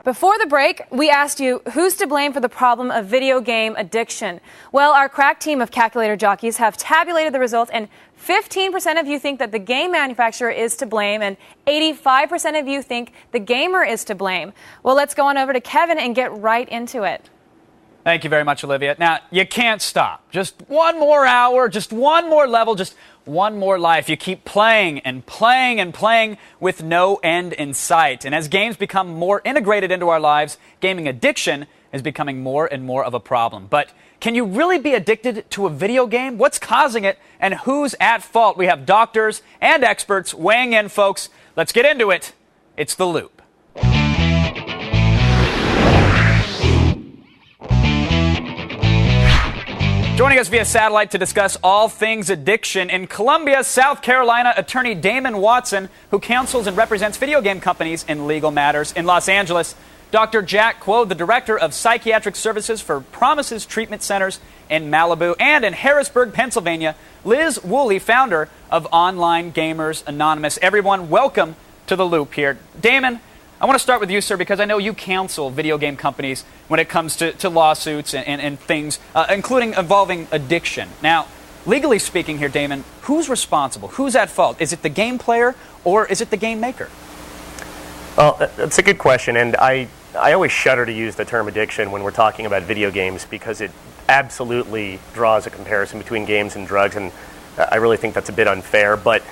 Before the break, we asked you who's to blame for the problem of video game addiction. Well, our crack team of calculator jockeys have tabulated the results, and 15% of you think that the game manufacturer is to blame, and 85% of you think the gamer is to blame. Well, let's go on over to Kevin and get right into it. Thank you very much, Olivia. Now, you can't stop. Just one more hour, just one more level, just one more life. You keep playing and playing and playing with no end in sight. And as games become more integrated into our lives, gaming addiction is becoming more and more of a problem. But can you really be addicted to a video game? What's causing it, and who's at fault? We have doctors and experts weighing in, folks. Let's get into it. It's The Loop. Joining us via satellite to discuss all things addiction, in Columbia, South Carolina, attorney Damon Watson, who counsels and represents video game companies in legal matters. In Los Angeles, Dr. Jack Quo, the director of psychiatric services for Promises Treatment Centers in Malibu. And in Harrisburg, Pennsylvania, Liz Woolley, founder of Online Gamers Anonymous. Everyone, welcome to The Loop here. Damon, I want to start with you, sir, because I know you counsel video game companies when it comes to lawsuits and things, including involving addiction. Now, legally speaking here, Damon, who's responsible? Who's at fault? Is it the game player or is it the game maker? Well, that's a good question, and I always shudder to use the term addiction when we're talking about video games because it absolutely draws a comparison between games and drugs, and I really think that's a bit unfair, but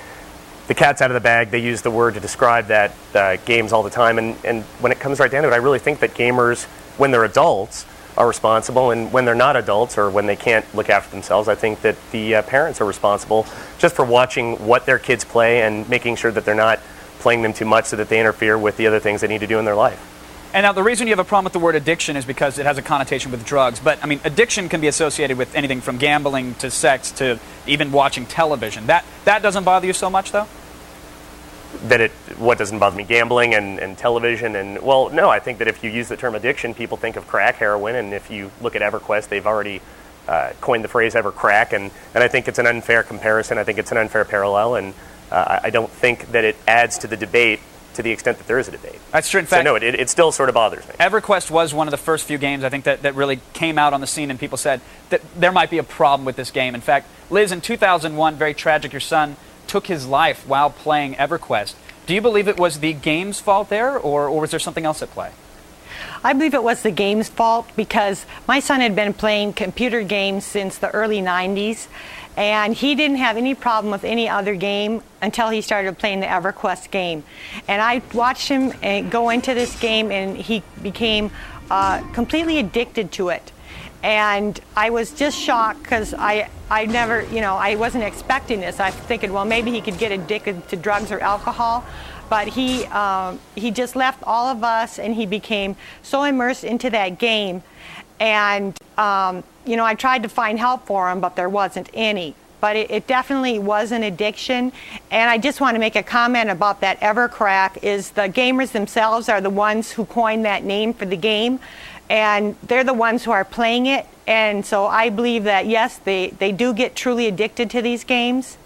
the cat's out of the bag. They use the word to describe that games all the time, and when it comes right down to it, I really think that gamers, when they're adults, are responsible, and when they're not adults or when they can't look after themselves, I think that the parents are responsible just for watching what their kids play and making sure that they're not playing them too much so that they interfere with the other things they need to do in their life. And now the reason you have a problem with the word addiction is because it has a connotation with drugs. But, I mean, addiction can be associated with anything from gambling to sex to even watching television. That doesn't bother you so much, though? What doesn't bother me? Gambling and television and, well, no, I think that if you use the term addiction, people think of crack, heroin, and if you look at EverQuest, they've already coined the phrase EverCrack, and I think it's an unfair comparison. I think it's an unfair parallel, and I don't think that it adds to the debate to the extent that there is a debate. That's true. In fact, so, no, it still sort of bothers me. EverQuest was one of the first few games, I think, that really came out on the scene, and people said that there might be a problem with this game. In fact, Liz, in 2001, very tragic, your son took his life while playing EverQuest. Do you believe it was the game's fault there, or was there something else at play? I believe it was the game's fault because my son had been playing computer games since the early 90s, and he didn't have any problem with any other game until he started playing the EverQuest game. And I watched him go into this game, and he became completely addicted to it. And I was just shocked because I never, I wasn't expecting this. I was thinking, well, maybe he could get addicted to drugs or alcohol. But he just left all of us, and he became so immersed into that game. And, I tried to find help for him, but there wasn't any. But it definitely was an addiction. And I just want to make a comment about that EverCrack is the gamers themselves are the ones who coined that name for the game. And they're the ones who are playing it. And so I believe that, yes, they do get truly addicted to these games.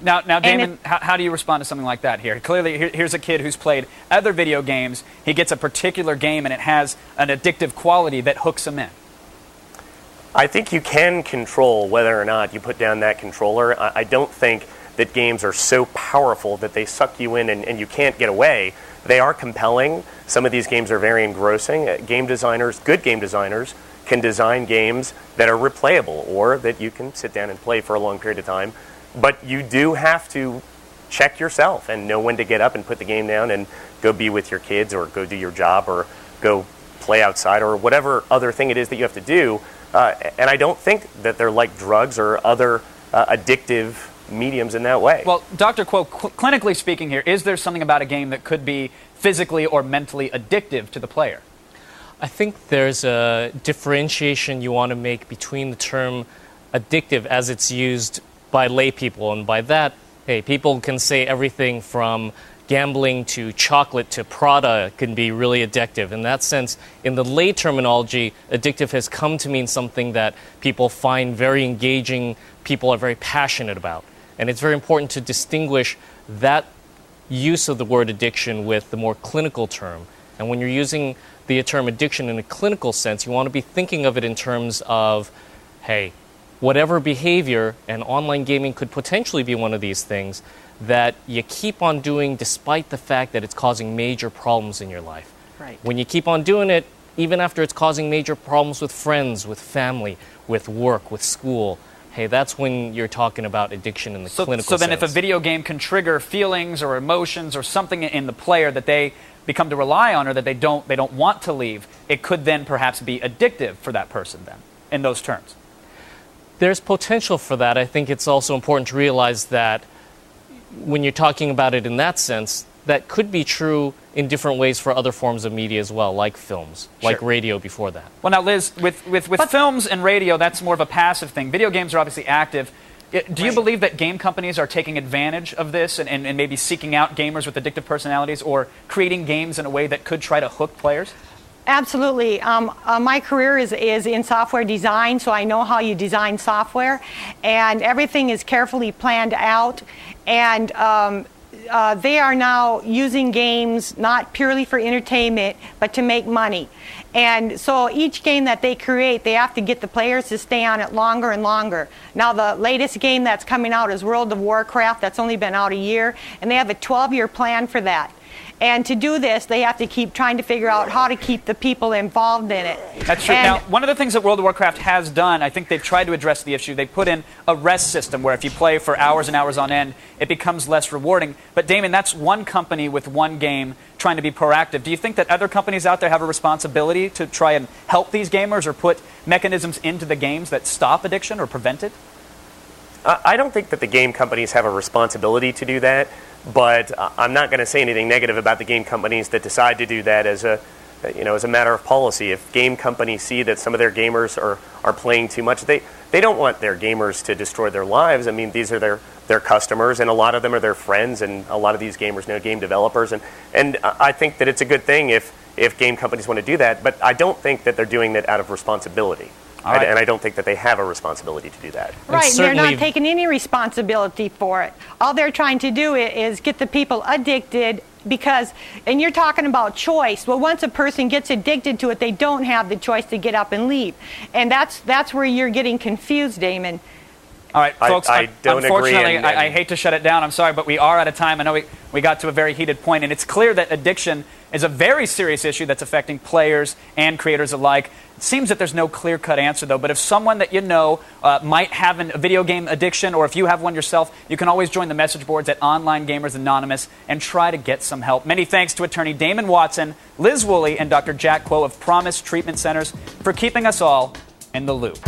Now, Damon, how do you respond to something like that here? Clearly, here's a kid who's played other video games. He gets a particular game, and it has an addictive quality that hooks him in. I think you can control whether or not you put down that controller. I don't think that games are so powerful that they suck you in and you can't get away. They are compelling. Some of these games are very engrossing. Game designers, good game designers, can design games that are replayable or that you can sit down and play for a long period of time. But you do have to check yourself and know when to get up and put the game down and go be with your kids or go do your job or go play outside or whatever other thing it is that you have to do. And I don't think that they're like drugs or other addictive mediums in that way. Well, Dr. Quo, clinically speaking here, is there something about a game that could be physically or mentally addictive to the player? I think there's a differentiation you want to make between the term addictive as it's used by lay people, and by that, hey, people can say everything from gambling to chocolate to Prada can be really addictive. In that sense, in the lay terminology, addictive has come to mean something that people find very engaging, people are very passionate about. And it's very important to distinguish that use of the word addiction with the more clinical term. And when you're using the term addiction in a clinical sense, you want to be thinking of it in terms of, hey, whatever behavior, and online gaming could potentially be one of these things, that you keep on doing despite the fact that it's causing major problems in your life. Right. When you keep on doing it, even after it's causing major problems with friends, with family, with work, with school, hey, that's when you're talking about addiction in the clinical sense. So then if a video game can trigger feelings or emotions or something in the player that they become to rely on or that they don't want to leave, it could then perhaps be addictive for that person then, in those terms. There's potential for that. I think it's also important to realize that when you're talking about it in that sense, that could be true in different ways for other forms of media as well, like films, like radio before that. Well, now, Liz, with films and radio, that's more of a passive thing. Video games are obviously active. Do you believe that game companies are taking advantage of this and maybe seeking out gamers with addictive personalities or creating games in a way that could try to hook players? Absolutely. My career is in software design, so I know how you design software, and everything is carefully planned out. And they are now using games not purely for entertainment, but to make money. And so each game that they create, they have to get the players to stay on it longer and longer. Now the latest game that's coming out is World of Warcraft. That's only been out a year, and they have a 12-year plan for that. And to do this, they have to keep trying to figure out how to keep the people involved in it. That's true. Now, one of the things that World of Warcraft has done, I think they've tried to address the issue. They put in a rest system where if you play for hours and hours on end, it becomes less rewarding. But Damon, that's one company with one game trying to be proactive. Do you think that other companies out there have a responsibility to try and help these gamers or put mechanisms into the games that stop addiction or prevent it? I don't think that the game companies have a responsibility to do that, but I'm not going to say anything negative about the game companies that decide to do that as a matter of policy. If game companies see that some of their gamers are playing too much, they don't want their gamers to destroy their lives. I mean, these are their customers, and a lot of them are their friends, and a lot of these gamers know game developers, and I think that it's a good thing if game companies want to do that, but I don't think that they're doing that out of responsibility. Right. And I don't think that they have a responsibility to do that. Right, they're not taking any responsibility for it. All they're trying to do is get the people addicted because, and you're talking about choice. Well, once a person gets addicted to it, they don't have the choice to get up and leave. And that's where you're getting confused, Damon. All right, folks, I don't unfortunately, agree. I hate to shut it down. I'm sorry, but we are out of time. I know we got to a very heated point, and it's clear that addiction is a very serious issue that's affecting players and creators alike. It seems that there's no clear-cut answer, though, but if someone that you know might have a video game addiction, or if you have one yourself, you can always join the message boards at Online Gamers Anonymous and try to get some help. Many thanks to attorney Damon Watson, Liz Woolley, and Dr. Jack Kuo of Promise Treatment Centers for keeping us all in the loop.